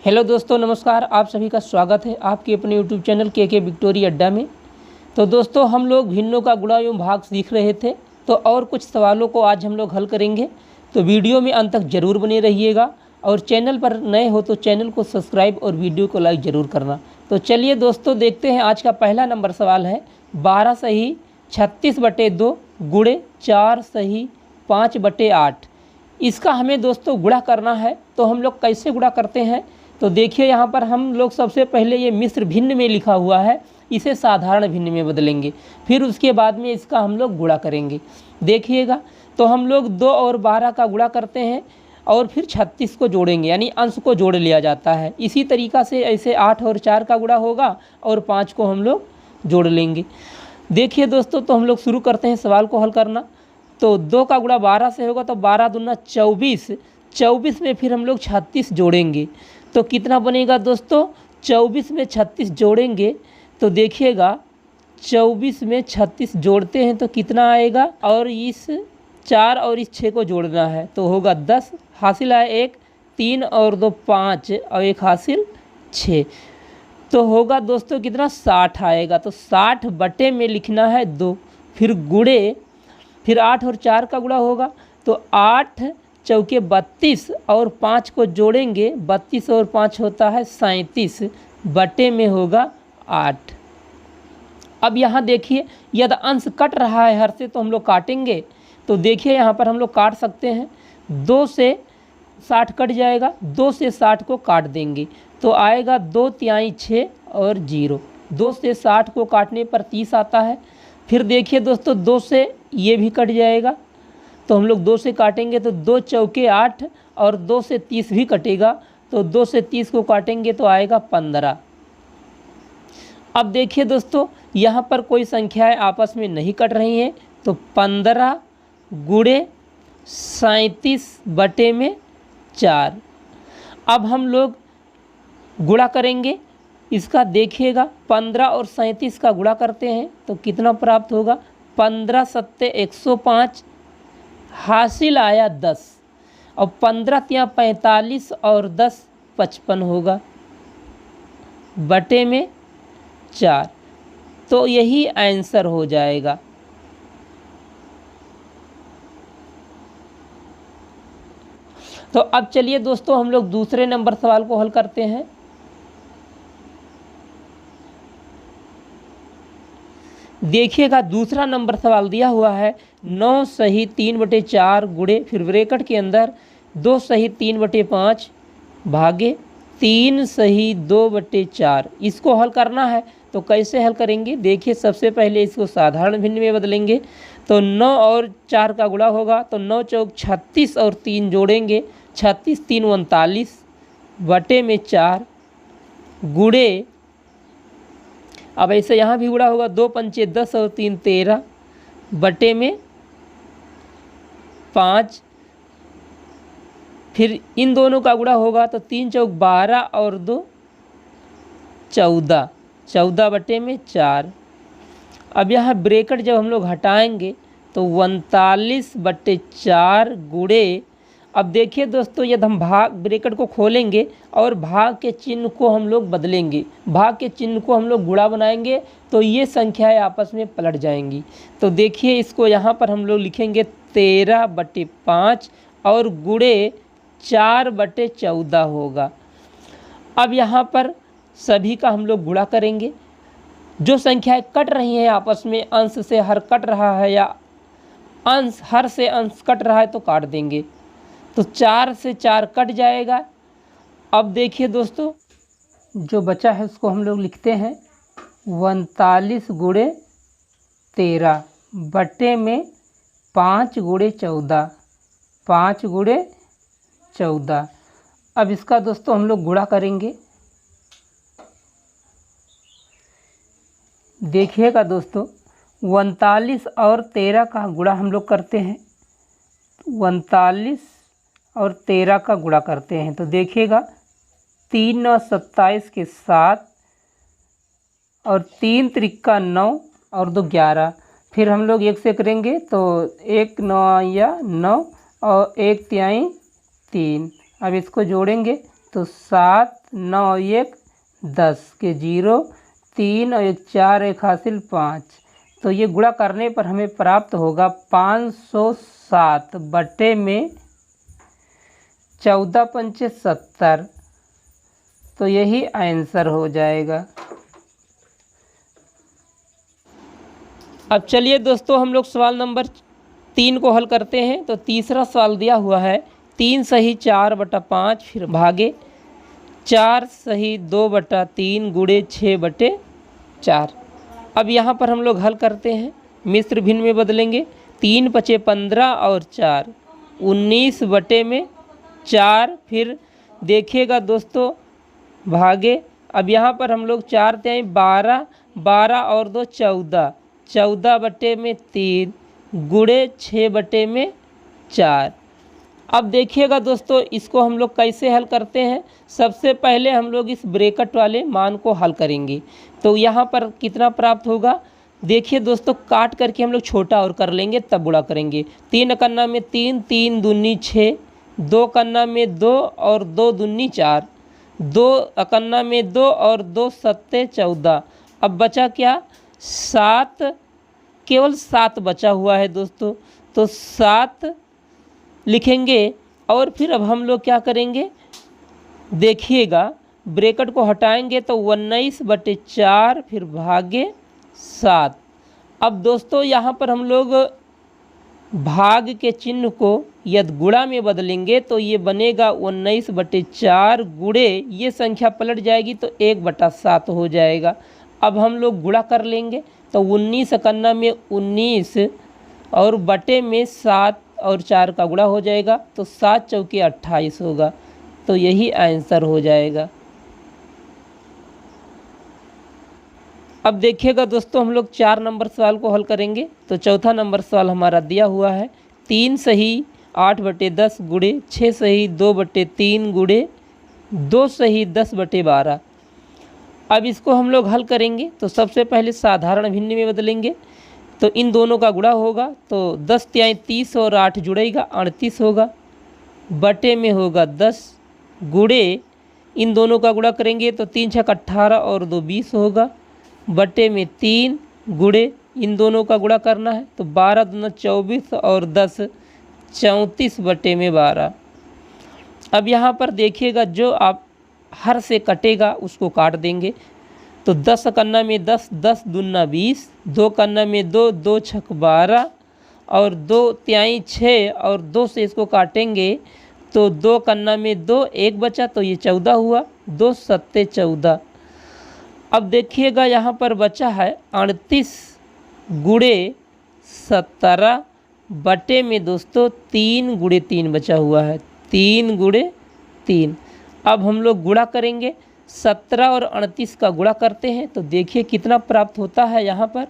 Hello दोस्तों, नमस्कार। आप सभी का स्वागत है आपके अपने यूट्यूब चैनल के विक्टोरी अड्डा में। तो दोस्तों, हम लोग भिन्नों का गुणा एवं भाग सीख रहे थे, तो और कुछ सवालों को आज हम लोग हल करेंगे। तो वीडियो में अंत तक जरूर बने रहिएगा और चैनल पर नए हो तो चैनल को सब्सक्राइब और वीडियो को लाइक ज़रूर करना। तो चलिए दोस्तों, देखते हैं। आज का पहला नंबर सवाल है 12 सही 36/2 गुणे 4 सही 5/8। इसका हमें दोस्तों गुणा करना है। तो हम लोग कैसे गुणा करते हैं, तो देखिए यहाँ पर हम लोग सबसे पहले ये मिश्र भिन्न में लिखा हुआ है, इसे साधारण भिन्न में बदलेंगे। फिर उसके बाद में इसका हम लोग गुणा करेंगे। देखिएगा, तो हम लोग 2 और 12 का गुणा करते हैं और फिर 36 को जोड़ेंगे, यानी अंश को जोड़ लिया जाता है। इसी तरीक़ा से ऐसे 8 और 4 का गुणा होगा और 5 को हम लोग जोड़ लेंगे। देखिए दोस्तों, तो हम लोग शुरू करते हैं सवाल को हल करना। तो 2 का गुणा 12 से होगा, तो 12 दूना 24। 24 में फिर हम लोग 36 जोड़ेंगे, तो कितना बनेगा दोस्तों? 24 में 36 जोड़ेंगे तो देखिएगा 24 में 36 जोड़ते हैं तो कितना आएगा, और इस 4 और इस 6 को जोड़ना है तो होगा 10। हासिल आए 1, 3 और 2 5 और 1 हासिल 6, तो होगा दोस्तों कितना? 60 आएगा। तो 60 बटे में लिखना है 2, फिर गुणे, फिर 8 और 4 का गुणा होगा, तो 8 चौके 32 और 5 को जोड़ेंगे, 32 और 5 होता है 37, बटे में होगा 8। अब यहाँ देखिए, यदि अंश कट रहा है हर से तो हम लोग काटेंगे। तो देखिए यहाँ पर हम लोग काट सकते हैं। 2 से 60 कट जाएगा, 2 से 60 को काट देंगे तो आएगा 2 तिहाई 6 और 0। 2 से 60 को काटने पर 30 आता है। फिर देखिए दोस्तों, 2 से ये भी कट जाएगा, तो हम लोग 2 से काटेंगे तो 2 चौके 8 और 2 से 30 भी कटेगा, तो 2 से 30 को काटेंगे तो आएगा 15। अब देखिए दोस्तों, यहाँ पर कोई संख्याएं आपस में नहीं कट रही हैं, तो 15 गुणे 37 बटे में 4। अब हम लोग गुणा करेंगे इसका। देखिएगा, 15 और 37 का गुणा करते हैं तो कितना प्राप्त होगा? 15 सत्ते 105, हासिल आया 10, और 15 तिया 45 और 10 55 होगा, बटे में 4। तो यही आंसर हो जाएगा। तो अब चलिए दोस्तों, हम लोग दूसरे नंबर सवाल को हल करते हैं। देखिएगा, दूसरा नंबर सवाल दिया हुआ है 9 सही 3/4 गुणे, फिर ब्रैकेट के अंदर 2 सही 3/5 भागे 3 सही 2/4। इसको हल करना है तो कैसे हल करेंगे? देखिए, सबसे पहले इसको साधारण भिन्न में बदलेंगे। तो 9 और 4 का गुणा होगा, तो 9 चौक 36 और 3 जोड़ेंगे, 36 3 39 बटे में 4 गुणे, अब ऐसे यहाँ भी गुणा होगा, 2 पंचे 10 और 3 13 बटे में 5। फिर इन दोनों का गुणा होगा तो 3 चौक 12 और 2 14, 14 बटे में 4। अब यहाँ ब्रैकेट जब हम लोग हटाएंगे तो 39/4 गुणे, अब देखिए दोस्तों, यदि हम भाग ब्रैकेट को खोलेंगे और भाग के चिन्ह को हम लोग बदलेंगे, भाग के चिन्ह को हम लोग गुणा बनाएंगे तो ये संख्याएं आपस में पलट जाएंगी। तो देखिए, इसको यहाँ पर हम लोग लिखेंगे 13/5 और गुणे 4/14 होगा। अब यहाँ पर सभी का हम लोग गुणा करेंगे। जो संख्याएं कट रही हैं आपस में, अंश से हर कट रहा है या अंश हर से अंश कट रहा है तो काट देंगे, तो 4 से 4 कट जाएगा। अब देखिए दोस्तों, जो बचा है उसको हम लोग लिखते हैं 39 गुणे 13 बटे में 5 गुणे 14, 5 गुणे 14। अब इसका दोस्तों हम लोग गुणा करेंगे। देखिएगा दोस्तों, 39 और 13 का गुणा हम लोग करते हैं। 39 और 13 का गुणा करते हैं तो देखिएगा, 3 और 27 के 7 और 3 त्रिका 9 और 2 11। फिर हम लोग 1 से करेंगे तो 1 9 या 9 और 1 तिहाई 3। अब इसको जोड़ेंगे तो 7 9 1 10 के 0, 3 और 1 4, 1 हासिल 5। तो ये गुणा करने पर हमें प्राप्त होगा 507 बटे में 14 पंचे 70। तो यही आंसर हो जाएगा। अब चलिए दोस्तों हम लोग सवाल नंबर 3 को हल करते हैं। तो तीसरा सवाल दिया हुआ है 3 सही 4/5 फिर भागे 4 सही 2/3 गुणे 6/4। अब यहाँ पर हम लोग हल करते हैं, मिश्र भिन्न में बदलेंगे। 3 पचे 15 और 4 19 बटे में 4, फिर देखिएगा दोस्तों भागे। अब यहाँ पर हम लोग 4 तिहाई 12, 12 और 2 14, 14 बटे में 3 गुणे 6 बटे में 4। अब देखिएगा दोस्तों इसको हम लोग कैसे हल करते हैं। सबसे पहले हम लोग इस ब्रैकेट वाले मान को हल करेंगे। तो यहाँ पर कितना प्राप्त होगा, देखिए दोस्तों काट करके हम लोग छोटा और कर लेंगे तब गुणा करेंगे। 3 कन्ना में 3, 3 दूनी 6, 2 कन्ना में 2 और 2 दूनी 4, 2 कन्ना में 2 और 2 सत्ते 14। अब बचा क्या 7, केवल 7 बचा हुआ है दोस्तों। तो 7 लिखेंगे और फिर अब हम लोग क्या करेंगे, देखिएगा ब्रैकेट को हटाएंगे तो 19/4 फिर भागे 7। अब दोस्तों यहाँ पर हम लोग भाग के चिन्ह को यदि गुणा में बदलेंगे तो ये बनेगा 19/4 गुणे, ये संख्या पलट जाएगी तो 1/7 हो जाएगा। अब हम लोग गुणा कर लेंगे तो 19 कन्ना में 19 और बटे में 7 और 4 का गुणा हो जाएगा तो 7 चौके 28 होगा। तो यही आंसर हो जाएगा। अब देखिएगा दोस्तों हम लोग 4 नंबर सवाल को हल करेंगे। तो चौथा नंबर सवाल हमारा दिया हुआ है 3 सही 8/10 गुणे 6 सही 2/3 गुणे 2 सही 10/12। अब इसको हम लोग हल करेंगे तो सबसे पहले साधारण भिन्न में बदलेंगे। तो इन दोनों का गुणा होगा तो 10 तिहाई 30 और 8 जुड़ेगा 38 होगा, बटे में होगा 10 गुणे, इन दोनों का गुणा करेंगे तो 3 छक 18 और 2 20 होगा, बटे में 3 गुणे, इन दोनों का गुणा करना है तो 12 दूना 24 और 10 34 बटे में 12। अब यहाँ पर देखिएगा जो आप हर से कटेगा उसको काट देंगे। तो 10 कन्ना में 10, 10 दूना 20, 2 कन्ना में 2, 2 छक 12 और 2 तिहाई 6 और 2 से इसको काटेंगे तो 2 कन्ना में 2, 1 बचा तो ये 14 हुआ, 2 सत्ते 14। अब देखिएगा यहाँ पर बचा है 38 गुणे 17 बटे में दोस्तों 3 गुणे 3 बचा हुआ है, 3 गुणे 3। अब हम लोग गुणा करेंगे, 17 और 38 का गुणा करते हैं तो देखिए कितना प्राप्त होता है। यहाँ पर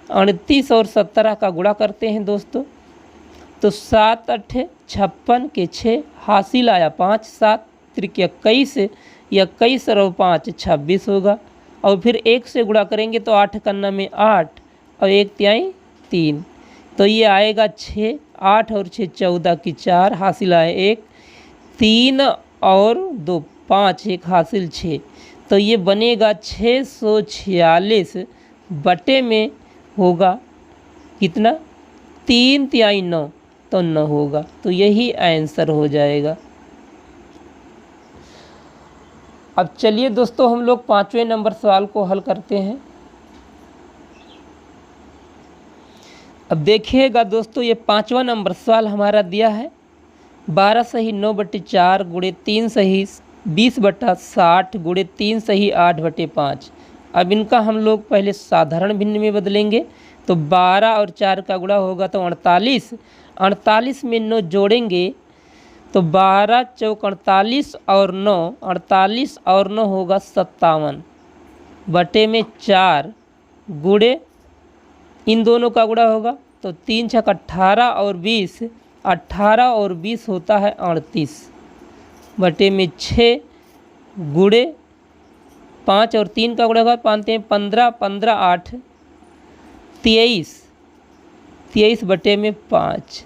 38 और 17 का गुणा करते हैं दोस्तों तो 7 8 56 के 6 हासिल आया 5, 7 त्रिक 21, 21 और 5 26 होगा। और फिर 1 से गुणा करेंगे तो 8 कन्ना में 8 और 1 तिहाई 3, तो ये आएगा 6, 8 और 6 14 की 4 हासिल आए 1, 3 और 2 5, 1 हासिल 6। तो ये बनेगा 646 बटे में होगा कितना 3 तिहाई 9, तो 9 होगा। तो यही आंसर हो जाएगा। अब चलिए दोस्तों हम लोग 5वें नंबर सवाल को हल करते हैं। अब देखिएगा दोस्तों ये 5वां नंबर सवाल हमारा दिया है 12 सही 9/4 गुणे 3 सही 20/60 गुणे 3 सही 8/5। अब इनका हम लोग पहले साधारण भिन्न में बदलेंगे। तो 12 और 4 का गुणा होगा तो 48, 48 में 9 जोड़ेंगे तो 12 चौक 48 और 9, 48 और 9 होगा 57 बटे में 4 गुणे, इन दोनों का गुणा होगा तो 3 छक 18 और 20, 18 और 20 होता है 38 बटे में 6 गुणे, 5 और 3 का गुणा होगा 5 15, 15 8 23, 23 बटे में 5।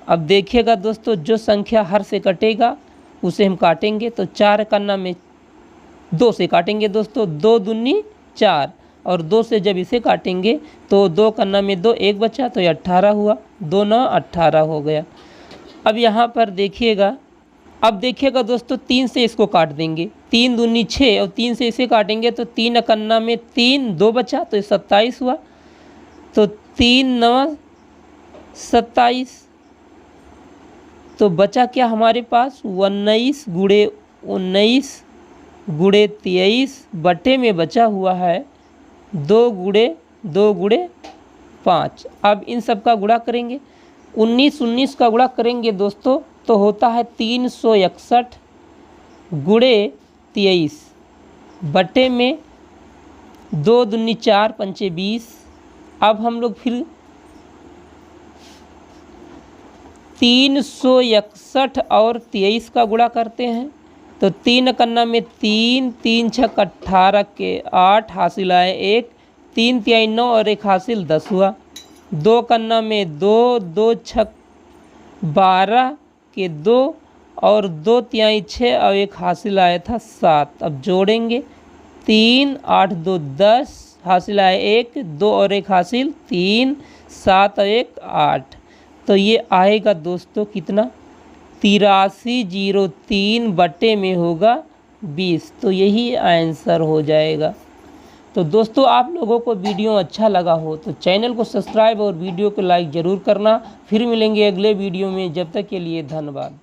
अब देखिएगा दोस्तों जो संख्या हर से कटेगा उसे हम काटेंगे। तो 4 कन्ना में 2 से काटेंगे दोस्तों, 2 दूनी 4, और 2 से जब इसे काटेंगे तो 2 कन्ना में 2 1 बचा, तो ये 18 हुआ, 2 9 18 हो गया। अब यहाँ पर देखिएगा, अब देखिएगा दोस्तों 3 से इसको काट देंगे, 3 दूनी 6 और 3 से इसे काटेंगे तो 3 कन्ना में 3 2 बचा, तो ये 27 हुआ। तो 3 9 27, तो बचा क्या हमारे पास 19 गुणे 19 गुणे 23 बटे में बचा हुआ है 2 गुणे 2 गुणे 5। अब इन सब का गुणा करेंगे, 19 19 का गुणा करेंगे दोस्तों तो होता है 361 गुणे 23 बटे में 2 दूनी 4 पंचे 20। अब हम लोग फिर 361 और 23 का गुणा करते हैं, तो 3 कन्ना में 3 3 छक 18 के 8 हासिल आए 1, 3 तिहाई 9 और 1 हासिल 10 हुआ। 2 कन्ना में 2 2 छक 12 के 2 और 2 तिहाई 6 और 1 हासिल आया था 7। अब जोड़ेंगे, 3 8 2 10 हासिल आए 1, 2 और 1 हासिल 3, 7 और 1 8। तो ये आएगा दोस्तों कितना 8303 बटे में होगा 20। तो यही आंसर हो जाएगा। तो दोस्तों आप लोगों को वीडियो अच्छा लगा हो तो चैनल को सब्सक्राइब और वीडियो को लाइक ज़रूर करना। फिर मिलेंगे अगले वीडियो में, जब तक के लिए धन्यवाद।